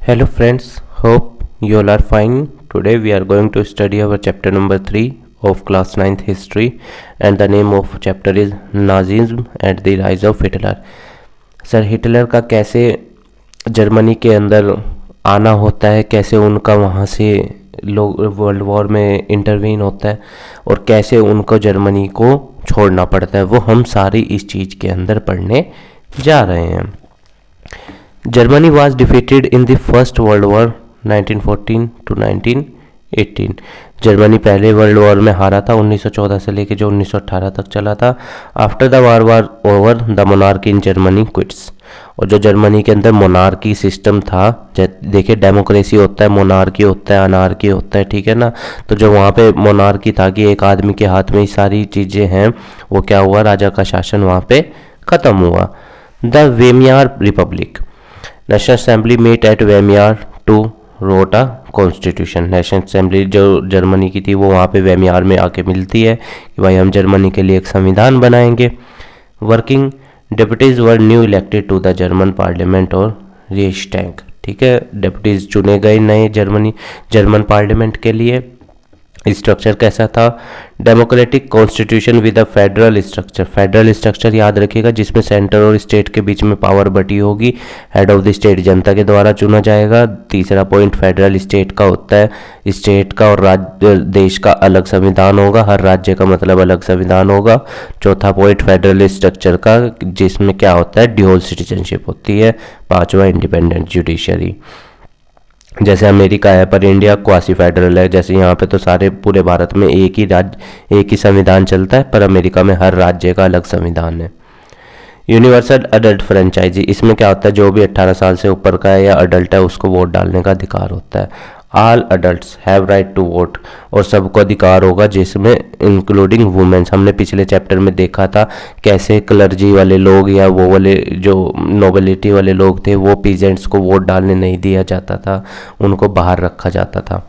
Hello friends, hope you all are fine. Today we are going to study our chapter number 3 of class 9th history, and the name of chapter is Nazism and the rise of Hitler. Sir Hitler का कैसे Germany के अंदर आना होता है, कैसे उनका वहाँ से लोग वर्ल्ड वॉर में इंटरवीन होता है और कैसे उनको जर्मनी को छोड़ना पड़ता है, वो हम सारी इस चीज़ के अंदर पढ़ने जा रहे हैं. Germany was defeated in the first world war 1914 to 1918. Germany पहले वर्ल्ड वॉर में हारा था 1914 से लेकर जो 1918 तक चला था. After the war war over the monarchy in Germany quits. और जो जर्मनी के अंदर मोनार्की सिस्टम था, देखिए डेमोक्रेसी होता है, मोनार्की होता है, अनार्की होता है, ठीक है ना. तो जो वहाँ पे मोनार्की था कि एक आदमी के हाथ में ही सारी चीज़ें हैं, वो क्या हुआ, राजा का शासन वहाँ पे ख़त्म हुआ. The Weimar republic. National assembly met at Weimar to wrote a constitution. National assembly जो जर्मनी की थी वो वहाँ पे वेमियार में आके मिलती है कि भाई हम जर्मनी के लिए एक संविधान बनाएंगे. Working deputies were new elected to the German parliament और रिएस्टैग. ठीक है, डेप्यूटीज चुने गए नए जर्मन पार्लियामेंट के लिए. स्ट्रक्चर कैसा था, democratic constitution with a federal structure. Federal structure याद रखिएगा जिसमें सेंटर और स्टेट के बीच में पावर बटी होगी. हेड ऑफ द स्टेट जनता के द्वारा चुना जाएगा. तीसरा पॉइंट फेडरल स्टेट का होता है, स्टेट का और राज्य देश का अलग संविधान होगा, हर राज्य का मतलब अलग संविधान होगा. चौथा पॉइंट फेडरल स्ट्रक्चर का जिसमें क्या होता है, ड्यूअल सिटीजनशिप होती है. पांचवा इंडिपेंडेंट जुडिशरी. जैसे अमेरिका है पर इंडिया क्वासी फेडरल है. जैसे यहाँ पे तो सारे पूरे भारत में एक ही राज्य एक ही संविधान चलता है, पर अमेरिका में हर राज्य का अलग संविधान है. Universal adult franchise. इसमें क्या होता है, जो भी 18 साल से ऊपर का है या अडल्ट है उसको वोट डालने का अधिकार होता है. All adults have right to vote. और सबको अधिकार होगा जिसमें इंक्लूडिंग वुमेन्स. हमने पिछले चैप्टर में देखा था कैसे क्लर्जी वाले लोग या वो वाले जो नोबिलिटी वाले लोग थे वो पीजेंट्स को वोट डालने नहीं दिया जाता था, उनको बाहर रखा जाता था.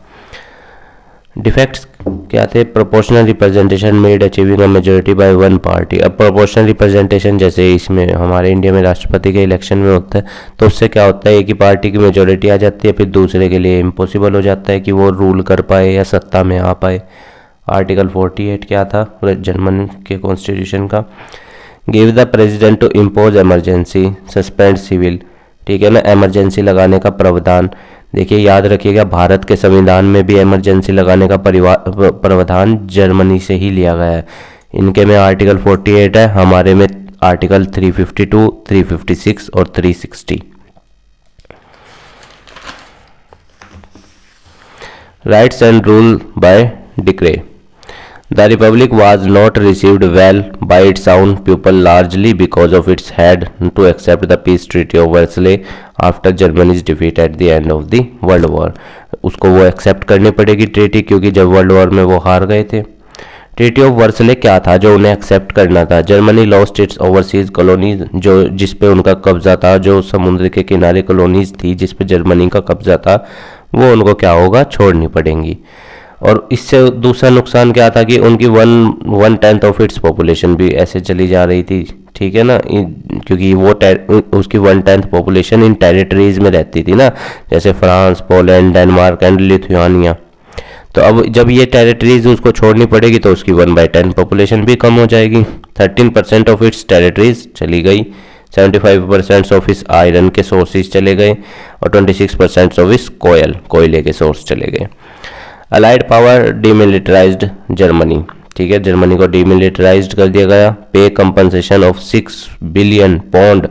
डिफेक्ट्स क्या थे, proportional representation made achieving a majority by one party. अब प्रोपोर्शनल रिप्रेजेंटेशन जैसे इसमें हमारे इंडिया में राष्ट्रपति के इलेक्शन में होता है, तो उससे क्या होता है, एक ही पार्टी की मेजोरिटी आ जाती है, फिर दूसरे के लिए इम्पॉसिबल हो जाता है कि वो रूल कर पाए या सत्ता में आ पाए. आर्टिकल 48 क्या था जर्मन के कॉन्स्टिट्यूशन का, give the president to impose emergency suspend civil. ठीक है ना, एमरजेंसी लगाने का प्रावधान. देखिए याद रखिएगा भारत के संविधान में भी इमरजेंसी लगाने का प्रावधान जर्मनी से ही लिया गया है. इनके में आर्टिकल 48 है, हमारे में आर्टिकल 352, 356 और 360. Rights and rule by decree. The Republic was not received well by its own people largely because of its had to accept the peace treaty of Versailles after Germany's defeat at the end of the World War. उसको वो accept करनी पड़ेगी treaty, क्योंकि जब world war में वो हार गए थे. ट्रीटी ऑफ वर्सले क्या था जो उन्हें एक्सेप्ट करना था, Germany lost its overseas colonies. जो जिस पे उनका कब्जा था, जो समुद्र के किनारे कॉलोनीज थी जिस पे जर्मनी का कब्जा था, वो उनको क्या होगा, छोड़नी पड़ेंगी. और इससे दूसरा नुकसान क्या था कि उनकी 1/10 ऑफ इट्स पॉपुलेशन भी ऐसे चली जा रही थी. ठीक है ना, क्योंकि वो उसकी 1/10 पॉपुलेशन इन टेरिटरीज में रहती थी ना, जैसे France, Poland, Denmark and Lithuania. तो अब जब ये टेरिटरीज उसको छोड़नी पड़ेगी तो उसकी 1/10 पॉपुलेशन भी कम हो जाएगी. 13% ऑफ इट्स टेरिटरीज चली गई. 75% ऑफ इस आयरन के सोर्सेज चले गए और 26% ऑफ इस कोयले के सोर्स चले गए. Allied power demilitarised Germany. ठीक है, जर्मनी को डीमिलिटराइज्ड कर दिया गया. पे compensation of 6 billion pound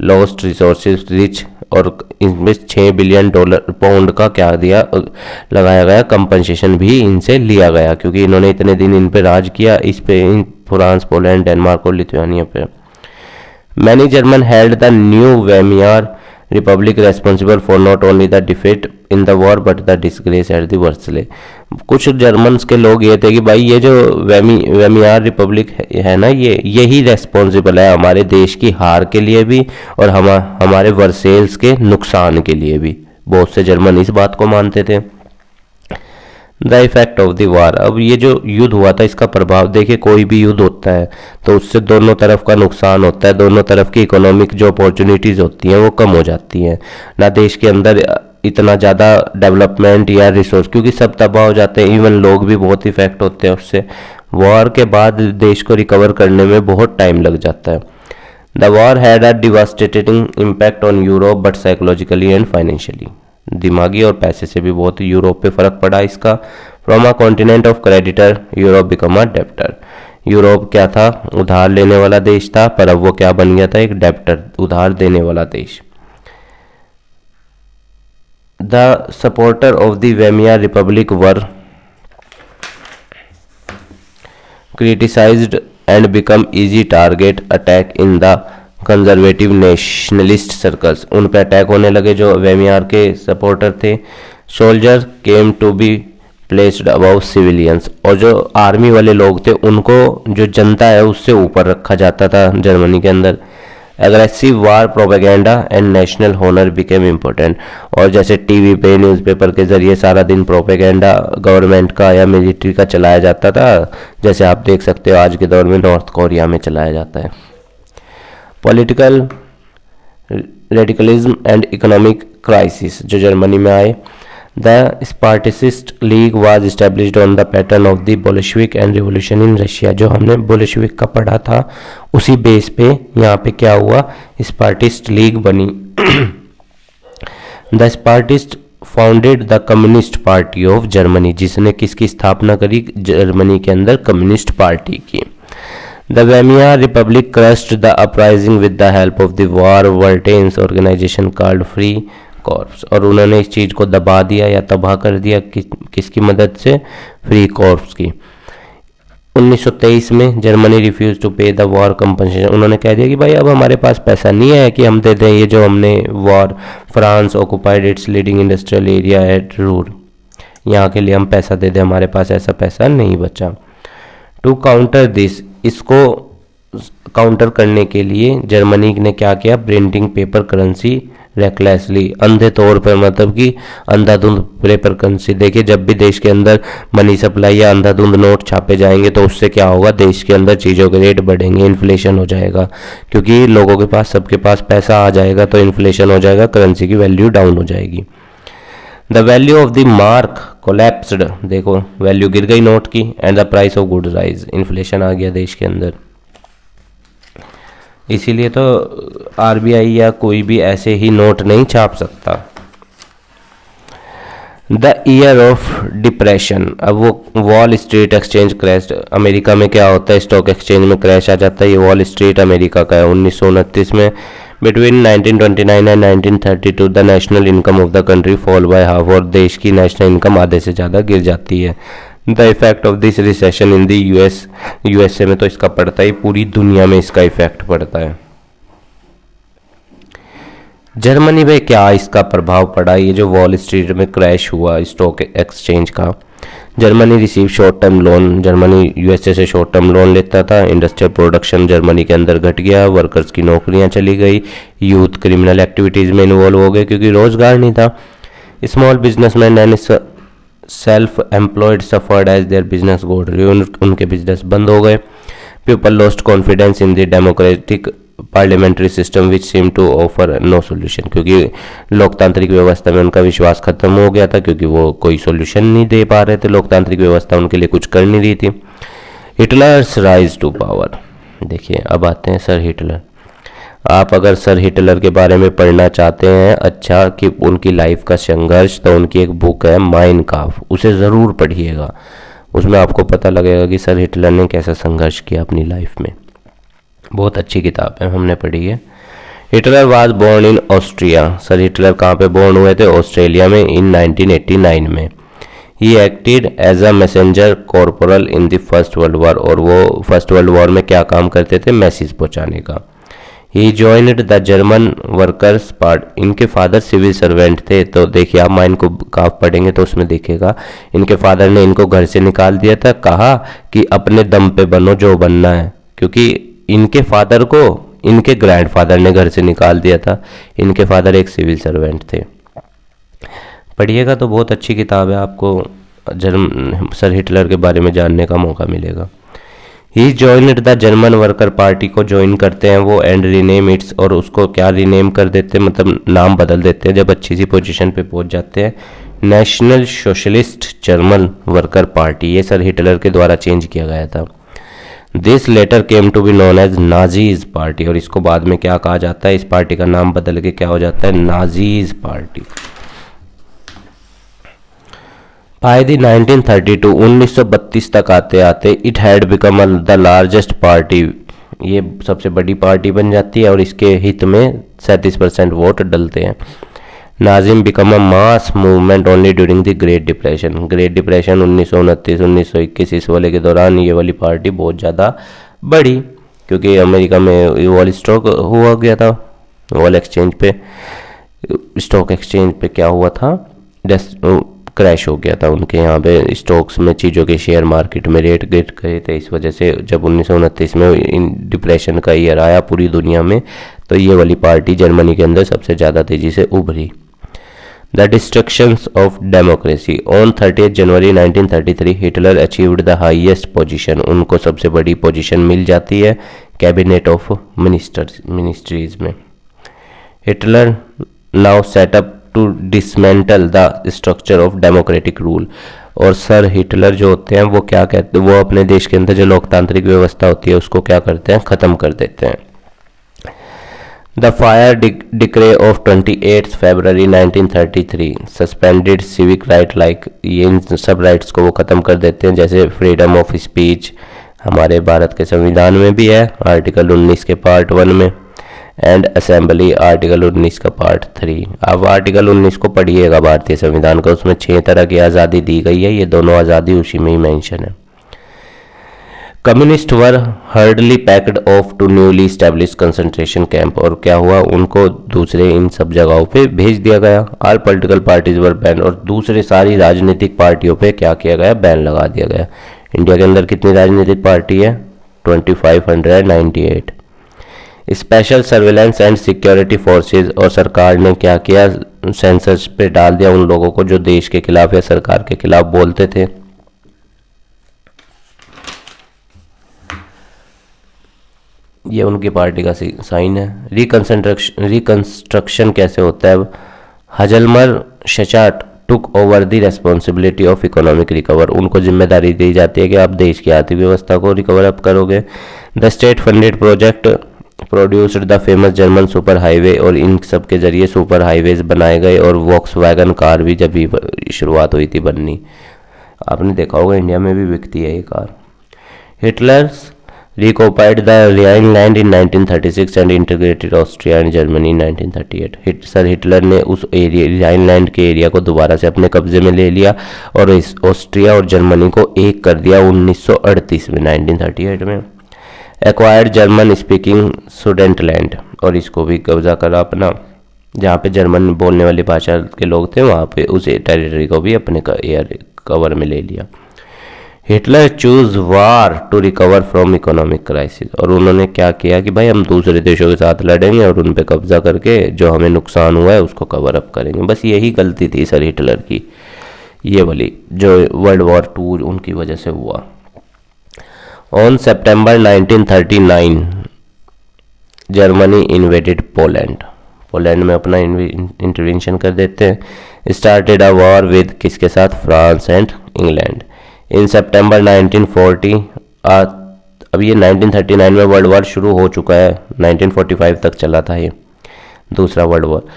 lost resources rich. और इसमें 6 बिलियन डॉलर पाउंड का क्या दिया लगाया गया, कंपनसेशन भी इनसे लिया गया, क्योंकि इन्होंने इतने दिन इन पे राज किया, इस पे इन फ्रांस, पोलैंड, डेनमार्क और लिथुआनिया पे. Many German held the new Weimar republic responsible for not only the defeat in the war but the disgrace at the Versailles. कुछ जर्मन्स के लोग ये थे कि भाई ये जो वेमियार रिपब्लिक है ना, यही रेस्पॉन्सिबल है हमारे देश की हार के लिए भी और हमारे वर्सेल्स के नुकसान के लिए भी. बहुत से जर्मन इस बात को मानते थे. द इफेक्ट ऑफ द वार. अब ये जो युद्ध हुआ था इसका प्रभाव देखिए, कोई भी युद्ध होता है तो उससे दोनों तरफ का नुकसान होता है, दोनों तरफ की इकोनॉमिक जो अपॉर्चुनिटीज़ होती हैं वो कम हो जाती हैं. ना देश के अंदर इतना ज़्यादा डेवलपमेंट या रिसोर्स, क्योंकि सब तबाह हो जाते हैं, इवन लोग भी बहुत इफेक्ट होते हैं उससे। वॉर के बाद देश को रिकवर करने में बहुत टाइम लग जाता है। The war had a devastating impact on Europe but psychologically and financially. दिमागी और पैसे से भी बहुत यूरोप पे फर्क पड़ा इसका। From a continent of creditor Europe become a debtor. Europe क्या था, उधार लेने वाला देश था, पर अब वो क्या बन गया था, एक डेप्टर, उधार देने वाला देश। The supporter of the Weimar Republic were criticized and become easy target attack in the conservative nationalist circles। उन पे अटैक होने लगे जो वेमियार के सपोर्टर थे। Soldier came to be placed above civilians, और जो आर्मी वाले लोग थे उनको जो जनता है उससे ऊपर रखा जाता था जर्मनी के अंदर। Aggressive war propaganda and national honour became important, और जैसे टीवी पे न्यूज़पेपर के जरिए सारा दिन प्रोपेगेंडा गवर्नमेंट का या मिलिट्री का चलाया जाता था, जैसे आप देख सकते हो आज के दौर में नॉर्थ कोरिया में चलाया जाता है। Political radicalism and economic crisis जो जर्मनी में आए। The Spartacist league was established on the pattern of the Bolshevik and revolution in Russia. जो हमने बोल्शेविक का पढ़ा था उसी बेस पे यहाँ पे क्या हुआ, स्पार्टिस्ट लीग बनी। The Spartacist founded the communist party of Germany, जिसने किसकी स्थापना करी, जर्मनी के अंदर कम्युनिस्ट पार्टी की। The Weimar republic crushed the uprising with the help of the war veterans organisation called free corps, और उन्होंने इस चीज़ को दबा दिया या तबाह कर दिया किसकी मदद से, फ्री कॉर्प्स की। 1923 में जर्मनी रिफ्यूज टू पे द वॉर कंपनसेशन, उन्होंने कह दिया कि भाई अब हमारे पास पैसा नहीं है कि हम दे दें ये जो हमने war, France occupied it's leading industrial area at Ruhr, यहाँ के लिए हम पैसा दे दें, हमारे पास ऐसा पैसा नहीं बचा। टू काउंटर दिस, इसको काउंटर करने के लिए जर्मनी ने क्या किया, प्रिंटिंग पेपर करेंसी रेकलेसली, अंधे तौर पर, मतलब कि अंधाधुंध पेपर करेंसी। देखिए जब भी देश के अंदर मनी सप्लाई या अंधाधुंध नोट छापे जाएंगे तो उससे क्या होगा, देश के अंदर चीज़ों के रेट बढ़ेंगे, इन्फ्लेशन हो जाएगा, क्योंकि लोगों के पास, सबके पास पैसा आ जाएगा तो इन्फ्लेशन हो जाएगा, करेंसी की वैल्यू डाउन हो जाएगी। The value of the mark collapsed, देखो वैल्यू गिर गई नोट की, and the price of goods rise, inflation आ गया देश के अंदर। इसीलिए तो आरबीआई या कोई भी ऐसे ही नोट नहीं छाप सकता। द ईयर ऑफ डिप्रेशन, अब वो wall street exchange crash, America में क्या होता है, स्टॉक एक्सचेंज में क्रैश आ जाता है, ये वॉल स्ट्रीट अमेरिका का है। 1929 में between 1929 and 1932 the national income of the country fall by half, और देश की नेशनल इनकम आधे से ज़्यादा गिर जाती है। The effect of this recession in the USA में तो इसका पड़ता ही, पूरी दुनिया में इसका इफेक्ट पड़ता है। जर्मनी में क्या इसका प्रभाव पड़ा, ये जो वॉल स्ट्रीट में क्रैश हुआ स्टॉक एक्सचेंज का। Germany receive short term loan, Germany USA से शॉर्ट टर्म लोन लेता था। इंडस्ट्रियल प्रोडक्शन जर्मनी के अंदर घट गया, वर्कर्स की नौकरियां चली गई, यूथ क्रिमिनल एक्टिविटीज़ में इन्वॉल्व हो गए क्योंकि रोजगार नहीं था। Small businessman and self employed suffered as their business got, उनके बिजनेस बंद हो गए। People lost confidence in the democratic parliamentary system which seem to offer no solution, क्योंकि लोकतांत्रिक व्यवस्था में उनका विश्वास खत्म हो गया था, क्योंकि वो कोई सोल्यूशन नहीं दे पा रहे थे, लोकतांत्रिक व्यवस्था उनके लिए कुछ कर नहीं रही थी। हिटलर्स राइज टू पावर, देखिए अब आते हैं सर हिटलर। आप अगर सर हिटलर के बारे में पढ़ना चाहते हैं अच्छा कि उनकी लाइफ का संघर्ष, तो उनकी एक बुक है माइन काम्फ, उसे ज़रूर पढ़िएगा, उसमें आपको पता लगेगा कि सर हिटलर ने कैसा संघर्ष किया अपनी लाइफ में। बहुत अच्छी किताब है, हमने पढ़ी है। Hitler was born in Austria, sir Hitler कहाँ पे बोर्न हुए थे, ऑस्ट्रेलिया में, इन 1989 में। He acted as a messenger corporal in the first world war, और वो फर्स्ट वर्ल्ड वॉर में क्या काम करते थे, मैसेज पहुँचाने का। He joined the German workers part, इनके फादर सिविल सर्वेंट थे, तो देखिए आप माइन को काफ पढ़ेंगे तो उसमें देखिएगा इनके फादर ने इनको घर से निकाल दिया था, कहा कि अपने दम पे बनो जो बनना है, क्योंकि इनके फादर को इनके ग्रैंडफादर ने घर से निकाल दिया था। इनके फादर एक सिविल सर्वेंट थे। पढ़िएगा तो बहुत अच्छी किताब है, आपको सर हिटलर के बारे में जानने का मौका मिलेगा। He joined the German worker party को ज्वाइन करते हैं वो, एंड रीनेम इट्स, और उसको क्या रीनेम कर देते हैं, मतलब नाम बदल देते हैं जब अच्छी सी पोजीशन पे पहुंच जाते हैं, national socialist German worker party. ये सर हिटलर के द्वारा चेंज किया गया था। This later came to be known as Nazis party, और इसको बाद में क्या कहा जाता है, इस पार्टी का नाम बदल के क्या हो जाता है, नाजीज पार्टी। बाय द 1932 1932 तक आते आते it had become the largest party, ये सबसे बड़ी पार्टी बन जाती है और इसके हित में 37% वोट डलते हैं। Nazim become a mass movement only during the great depression, great depression 1929 1921 इस वाले के दौरान ये वाली पार्टी बहुत ज़्यादा बढ़ी, क्योंकि अमेरिका में वॉल स्टॉक हुआ गया था, वॉल एक्सचेंज पे, स्टॉक एक्सचेंज पे क्या हुआ था, क्रैश हो गया था उनके यहाँ पे स्टॉक्स में, चीज़ों के शेयर मार्केट में रेट गिर गए थे। इस वजह से जब 1929 में डिप्रेशन का ईयर आया पूरी दुनिया में, तो ये वाली पार्टी जर्मनी के अंदर सबसे ज़्यादा तेज़ी से उभरी। The destructions of democracy on 30 January 1933 Hitler achieved the highest position, उनको सबसे बड़ी पोजीशन मिल जाती है कैबिनेट ऑफ मिनिस्ट्रीज में। Hitler now set up to dismantle the structure of democratic rule, और सर हिटलर जो होते हैं वो क्या कहते हैं, वो अपने देश के अंदर जो लोकतांत्रिक व्यवस्था होती है उसको क्या करते हैं, ख़त्म कर देते हैं। The fire decree of 28 February 1933 suspended civic right like, ये इन सब राइट्स को वो ख़त्म कर देते हैं, जैसे फ्रीडम ऑफ स्पीच हमारे भारत के संविधान में भी है आर्टिकल 19 के पार्ट 1 में, एंड असेंबली आर्टिकल 19 का पार्ट 3। अब आर्टिकल 19 को पढ़िएगा भारतीय संविधान का, उसमें 6 तरह की आज़ादी दी गई है, ये दोनों आज़ादी उसी में ही मेंशन है। Communist were hurriedly packed off to newly establish concentration camp, और क्या हुआ, उनको दूसरे इन सब जगहों पे भेज दिया गया। All political parties were ban, और दूसरे सारी राजनीतिक पार्टियों पे क्या किया गया, बैन लगा दिया गया। इंडिया के अंदर कितनी राजनीतिक पार्टी है, 2598। Special surveillance and security forces, और सरकार ने क्या किया, सेंसस पे डाल दिया उन लोगों को जो देश के खिलाफ या सरकार के खिलाफ बोलते थे। ये उनकी पार्टी का साइन है। रिकंस्ट्रक्शन कैसे होता है, Hjalmar Schacht took over the responsibility of economic recover, उनको जिम्मेदारी दी जाती है कि आप देश की आर्थिक व्यवस्था को रिकवर अप करोगे। The state funded project produced the famous German super highway, और इन सब के जरिए सुपर हाईवेज बनाए गए, और वॉक्सवैगन कार भी जब भी शुरुआत हुई थी बननी, आपने देखा होगा इंडिया में भी बिकती है ये car. Hitler's reoccupied the Rhineland in 1936 and integrated Austria and Germany in 1938। Sir Hitler ने उस एरिया ऱ्हाइनलैंड के एरिया को दोबारा से अपने कब्जे में ले लिया और इस ऑस्ट्रिया और जर्मनी को एक कर दिया 1938 में, 1938 में। एक्वायर्ड जर्मन स्पीकिंग सुडेंटलैंड, और इसको भी कब्जा करा अपना, जहाँ पे जर्मन बोलने वाली भाषा के लोग थे वहाँ पे उस टेरिटरी को भी अपने एयर कवर में ले लिया। Hitler choose war to recover from economic crisis, और उन्होंने क्या किया कि भाई हम दूसरे देशों के साथ लड़ेंगे और उन पे कब्जा करके जो हमें नुकसान हुआ है उसको कवर अप करेंगे। बस यही गलती थी सर हिटलर की, ये वाली जो वर्ल्ड वॉर 2 उनकी वजह से हुआ। On September 1939 Germany invaded Poland, Poland में अपना इंटरवेंशन कर देते हैं। स्टार्टेड अ वॉर विद किसके साथ, फ्रांस एंड इंग्लैंड। इन सितंबर 1940 अब ये 1939 में वर्ल्ड वॉर शुरू हो चुका है, 1945 तक चला था ये दूसरा world war.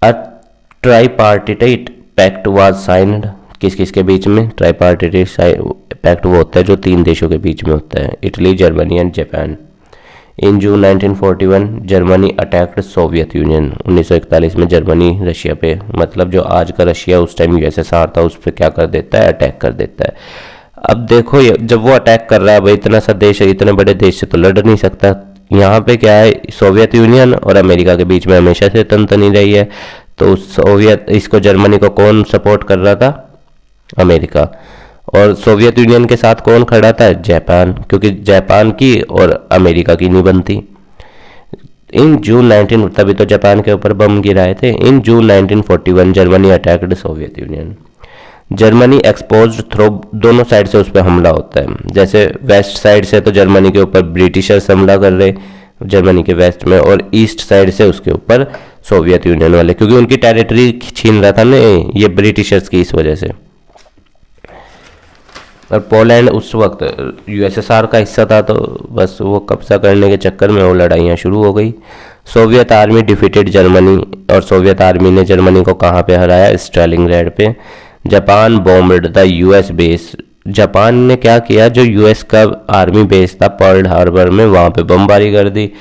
A tripartite pact was signed, किस किस के बीच में, ट्राईपार्टिटेट पैक्ट वो होता है जो 3 देशों के बीच में होता है, Italy, Germany and Japan. In June 1941 Germany attacked Soviet union, 1941 में जर्मनी रशिया पे, मतलब जो आज का रशिया उस टाइम यूएसएसआर था उस पर क्या कर देता है, अटैक कर देता है। अब देखो जब वो अटैक कर रहा है, भाई इतना सा देश है, इतने बड़े देश से तो लड़ नहीं सकता, यहाँ पे क्या है, सोवियत यूनियन और अमेरिका के बीच में हमेशा से तनतनी रही है, तो सोवियत इसको जर्मनी को कौन सपोर्ट कर रहा था, अमेरिका, और सोवियत यूनियन के साथ कौन खड़ा था, जापान, क्योंकि जापान की और अमेरिका की नहीं बनती। इन जून 19 तभी तो जापान के ऊपर बम गिराए थे। इन जून 1941 Germany attacked Soviet union. Germany exposed through, दोनों साइड से उस पर हमला होता है। जैसे वेस्ट साइड से तो जर्मनी के ऊपर ब्रिटिशर्स हमला कर रहे जर्मनी के वेस्ट में, और ईस्ट साइड से उसके ऊपर सोवियत यूनियन वाले, क्योंकि उनकी टेरिटरी छीन रहा था ना ये ब्रिटिशर्स की, इस वजह से। और पोलैंड उस वक्त यूएसएसआर का हिस्सा था, तो बस वो कब्जा करने के चक्कर में वो लड़ाइयाँ शुरू हो गई। सोवियत आर्मी डिफीटेड जर्मनी, और सोवियत आर्मी ने जर्मनी को कहाँ पे हराया? स्टालिनग्राड पे। Japan bombed the US base, Japan ने क्या किया, जो यूएस का आर्मी बेस था पर्ल हार्बर में, वहाँ पे बमबारी कर दी।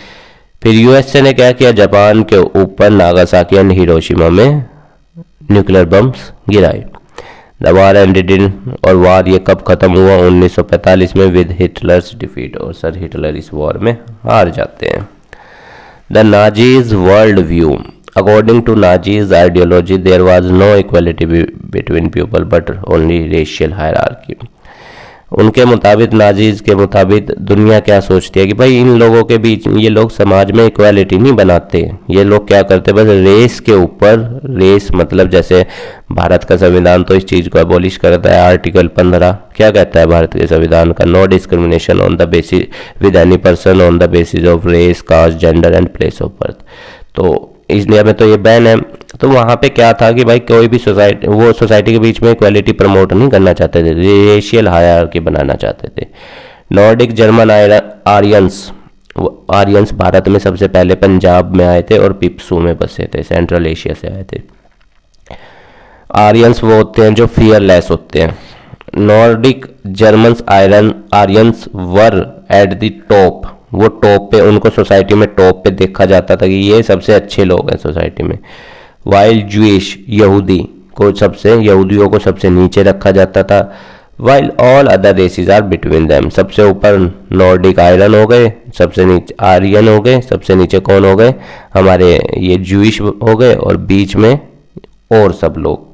फिर यूएसए ने क्या किया, जापान के ऊपर नागासाकी एंड हिरोशिमा में न्यूक्लियर बम्स गिराए। द वार एंडेड इन, और वार ये कब खत्म हुआ? 1945 में विद हिटलर्स डिफीट, और सर हिटलर इस वॉर में हार जाते हैं। The Nazis world view, according to Nazis ideology there was no equality between people but only racial hierarchy. उनके मुताबिक, नाजीज के मुताबिक, दुनिया क्या सोचती है कि भाई इन लोगों के बीच, ये लोग समाज में इक्वालिटी नहीं बनाते, ये लोग क्या करते बस रेस के ऊपर, रेस मतलब जैसे भारत का संविधान तो इस चीज़ को अबॉलिश करता है। आर्टिकल 15 क्या कहता है भारत के संविधान का? No discrimination on the basis with any person on the basis of race, caste, gender and place of birth. तो इंडिया में तो ये बैन है। तो वहाँ पे क्या था कि भाई कोई भी सोसाइटी, वो सोसाइटी के बीच में इक्वालिटी प्रमोट नहीं करना चाहते थे, रेशियल हायरार्की बनाना चाहते थे। Nordic German Aryans, Aryans Bharat में सबसे पहले पंजाब में आए थे और पिप्सू में बसे थे, सेंट्रल एशिया से आए थे। आर्यंस वो होते हैं जो फियरलेस होते हैं। Nordic German Aryans were at the top, वो टॉप पे, उनको सोसाइटी में टॉप पे देखा जाता था कि ये सबसे अच्छे लोग हैं सोसाइटी में। वाइल जूइश, यहूदी को सबसे, यहूदियों को सबसे नीचे रखा जाता था। While all other races are between them, सबसे ऊपर नॉर्डिक आयरन हो गए, सबसे नीचे आर्यन हो गए, सबसे नीचे कौन हो गए? हमारे ये जूइश हो गए, और बीच में और सब लोग।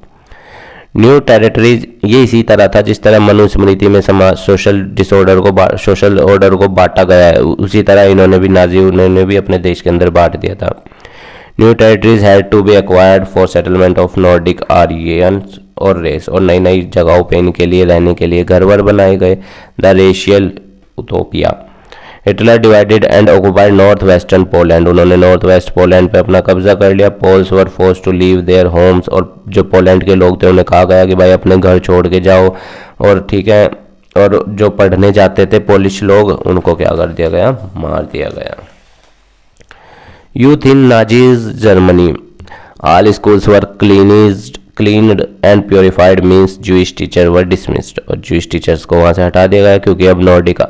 न्यू टेरिटरीज, ये इसी तरह था जिस तरह मनुस्मृति में समाज सोशल सोशल ऑर्डर को बांटा गया है, उसी तरह इन्होंने भी, नाजी उन्होंने भी अपने देश के अंदर बांट दिया था। New territories had to be acquired for settlement of Nordic Aryans और रेस, और नई नई जगहों पे इनके लिए रहने के लिए घर वर बनाए गए। The racial utopia, Hitler divided and occupied north western Poland, उन्होंने नॉर्थ वेस्ट पोलैंड पे अपना कब्जा कर लिया। Poles were forced to leave their homes, और जो पोलैंड के लोग थे उन्हें कहा गया कि भाई अपने घर छोड़ के जाओ, और ठीक है, और जो पढ़ने जाते थे पोलिश लोग, उनको क्या कर दिया गया? मार दिया गया। Youth in Nazis Germany, all schools were cleaned and purified, means Jewish teacher were dismissed, और जूइश टीचर्स को वहाँ से हटा दिया गया क्योंकि अब नॉर्डिक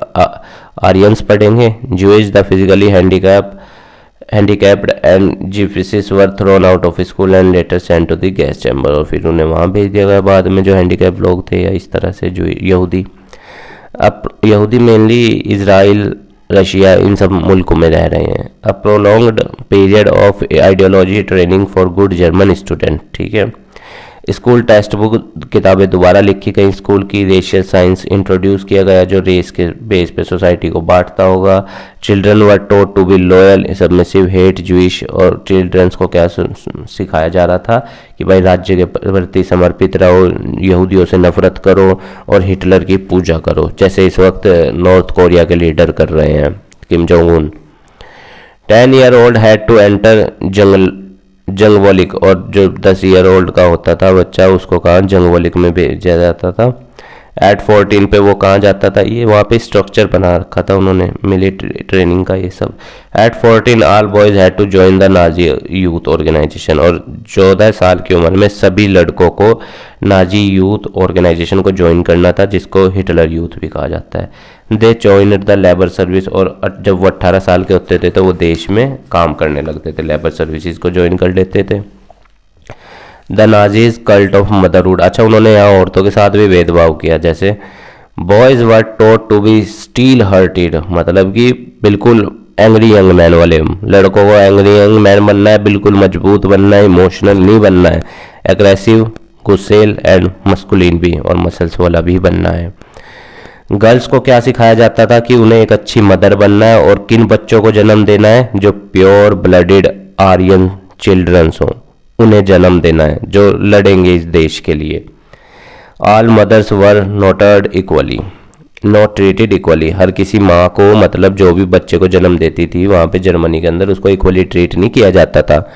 आर्यंस पढ़ेंगे। Jewish the physically handicapped and gypsies were thrown out of school and later sent to the gas chamber, और फिर उन्हें वहाँ भेज दिया गया बाद में, जो हैंडीकैप लोग थे या इस तरह से जो यहूदी। अब यहूदी मेनली इजराइल, रशिया, इन सब मुल्कों में रह रहे हैं। A prolonged period of ideology training for good German student, ठीक है। स्कूल टेक्स्ट बुक, किताबें दोबारा लिखी गई स्कूल की। रेशियल साइंस इंट्रोड्यूस किया गया जो रेस के बेस पे सोसाइटी को बांटता होगा। Children were taught to be loyal submissive hate Jewish, और चिल्ड्रंस को क्या सिखाया जा रहा था कि भाई राज्य के प्रति समर्पित रहो, यहूदियों से नफरत करो और हिटलर की पूजा करो, जैसे इस वक्त नॉर्थ कोरिया के लीडर कर रहे हैं किम Jong Un. 10 year old had to enter Jungvolk, और जो 10 ईयर ओल्ड का होता था बच्चा उसको कहाँ जंगवोलिक में भेजा जाता था। एट 14 पे वो कहाँ जाता था? ये वहाँ पे स्ट्रक्चर बना रखा था उन्होंने मिलिट्री ट्रेनिंग का, ये सब। At 14 all boys had to join the Nazi youth organisation, और 14 साल की उम्र में सभी लड़कों को नाजी यूथ ऑर्गेनाइजेशन को ज्वाइन करना था, जिसको हिटलर यूथ भी कहा जाता है। They joined the labour service, और जब वो 18 साल के होते थे तो वो देश में काम करने लगते थे, लेबर सर्विसेज को ज्वाइन कर लेते थे। The Nazis cult of motherhood, अच्छा उन्होंने यहाँ औरतों के साथ भी भेदभाव किया, जैसे boys were taught to be steel hearted, मतलब कि बिल्कुल एंग्री यंग मैन वाले, लड़कों को एंग्री यंग मैन बनना है, बिल्कुल मजबूत बनना है, इमोशनल नहीं बनना है, एग्रेसिव, गुस्सेल एंड मस्कुलिन भी, और मसल्स वाला भी बनना है। गर्ल्स को क्या सिखाया जाता था कि उन्हें एक अच्छी मदर बनना है और किन बच्चों को जन्म देना है? जो प्योर ब्लडेड आर्यन चिल्ड्रंस हों, उन्हें जन्म देना है जो लड़ेंगे इस देश के लिए। All mothers were noted equally, not treated equally, हर किसी माँ को मतलब जो भी बच्चे को जन्म देती थी वहाँ पे जर्मनी के अंदर उसको इक्वली ट्रीट नहीं किया जाता था।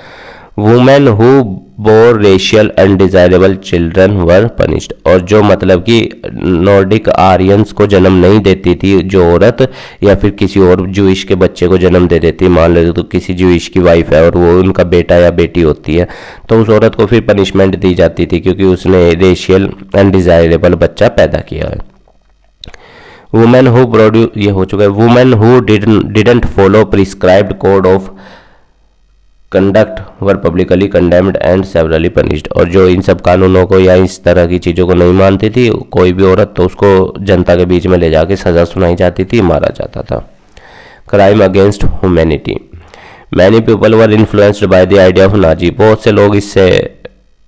Women who bore racial undesirable children were punished, और जो मतलब कि नॉर्डिक आर्यंस को जन्म नहीं देती थी जो औरत, या फिर किसी और जूइश के बच्चे को जन्म दे देती, मान लो तो किसी जूइश की वाइफ है और वो उनका बेटा या बेटी होती है, तो उस औरत को फिर पनिशमेंट दी जाती थी क्योंकि उसने रेशियल अनडिजायरेबल बच्चा पैदा किया है। वुमेन हु प्रोड्यूस, ये हो चुका है। Women who didn't follow prescribed code of conduct were publicly condemned and severally punished, और जो इन सब कानूनों को या इस तरह की चीज़ों को नहीं मानती थी कोई भी औरत, तो उसको जनता के बीच में ले जाके सज़ा सुनाई जाती थी, मारा जाता था। Crime against humanity, many people were influenced by the idea of Nazi, बहुत से लोग इससे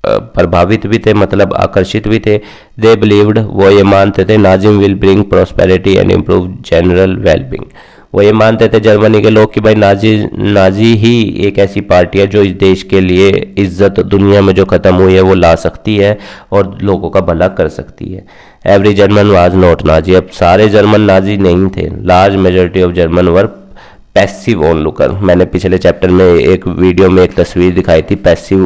प्रभावित भी थे, मतलब आकर्षित भी थे। दे बिलीव्ड, वो ये मानते थे Nazim will bring prosperity and improve general wellbeing, वो ये मानते थे जर्मनी के लोग कि भाई नाजी ही एक ऐसी पार्टी है जो इस देश के लिए इज्जत दुनिया में जो ख़त्म हुई है वो ला सकती है और लोगों का भला कर सकती है। Every German was not Nazi, अब सारे जर्मन नाजी नहीं थे। Large majority of German were passive on looker, मैंने पिछले चैप्टर में एक वीडियो में एक तस्वीर दिखाई थी पैसिव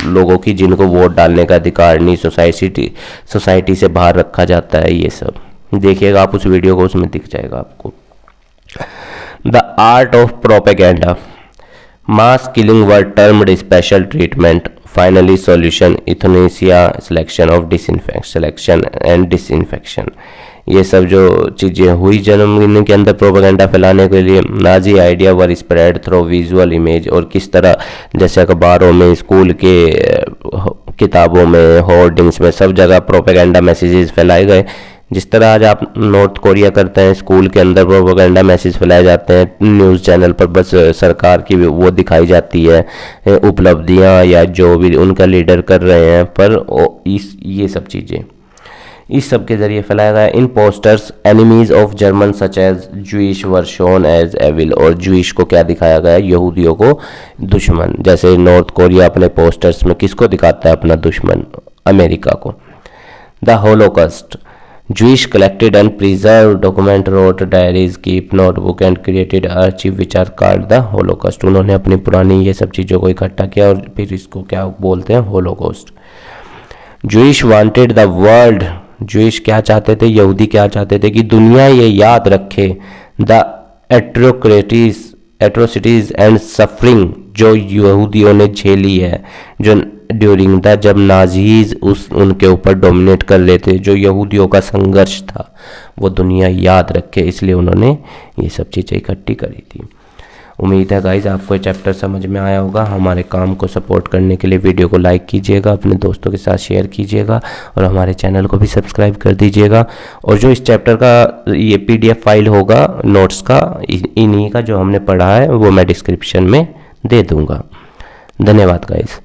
लोगों की जिनको वोट डालने का अधिकार नहीं, सोसाइटी से बाहर रखा जाता है, ये सब देखिएगा आप उस वीडियो को, उसमें दिख जाएगा आपको। The art of propaganda, mass killing were termed special treatment, finally solution euthanasia selection and disinfection, ये सब जो चीज़ें हुई जर्मनी के अंदर प्रोपेगेंडा फैलाने के लिए। नाजी आइडिया वर स्प्रेड थ्रू विजुअल इमेज, और किस तरह जैसे अखबारों में, स्कूल के किताबों में, होर्डिंग्स में, सब जगह प्रोपेगेंडा मैसेजेस फैलाए गए। जिस तरह आज आप नॉर्थ कोरिया करते हैं, स्कूल के अंदर प्रोपेगेंडा मैसेज फैलाए जाते हैं, न्यूज़ चैनल पर बस सरकार की वो दिखाई जाती है उपलब्धियां या जो भी उनका लीडर कर रहे हैं, पर ये सब चीज़ें इस सब के जरिए फैलाया गया। In posters enemies of German such as Jewish were shown as evil, और जूइश को क्या दिखाया गया, यहूदियों को दुश्मन। जैसे नॉर्थ कोरिया अपने पोस्टर्स में किसको दिखाता है, अपना दुश्मन, अमेरिका को। The Holocaust, Jewish collected and preserved document, wrote diaries, keep notebook and created archive which are called the Holocaust, उन्होंने अपनी पुरानी ये सब चीज़ों को इकट्ठा किया और फिर इसको क्या बोलते हैं, Holocaust. Jewish wanted the world, Jewish क्या चाहते थे, यहूदी क्या चाहते थे कि दुनिया ये याद रखे the atrocities and suffering जो यहूदियों ने झेली है, जो ड्यूरिंग द, जब नाजीज उनके ऊपर डोमिनेट कर लेते, जो यहूदियों का संघर्ष था वो दुनिया याद रखे, इसलिए उन्होंने ये सब चीज़ें इकट्ठी करी थी। उम्मीद है गाइज आपको ये चैप्टर समझ में आया होगा। हमारे काम को सपोर्ट करने के लिए वीडियो को लाइक कीजिएगा, अपने दोस्तों के साथ शेयर कीजिएगा और हमारे चैनल को भी सब्सक्राइब कर दीजिएगा। और जो इस चैप्टर का ये PDF फाइल होगा नोट्स का, इन्हीं का जो हमने पढ़ा है वो मैं डिस्क्रिप्शन में दे दूँगा। धन्यवाद गाइज।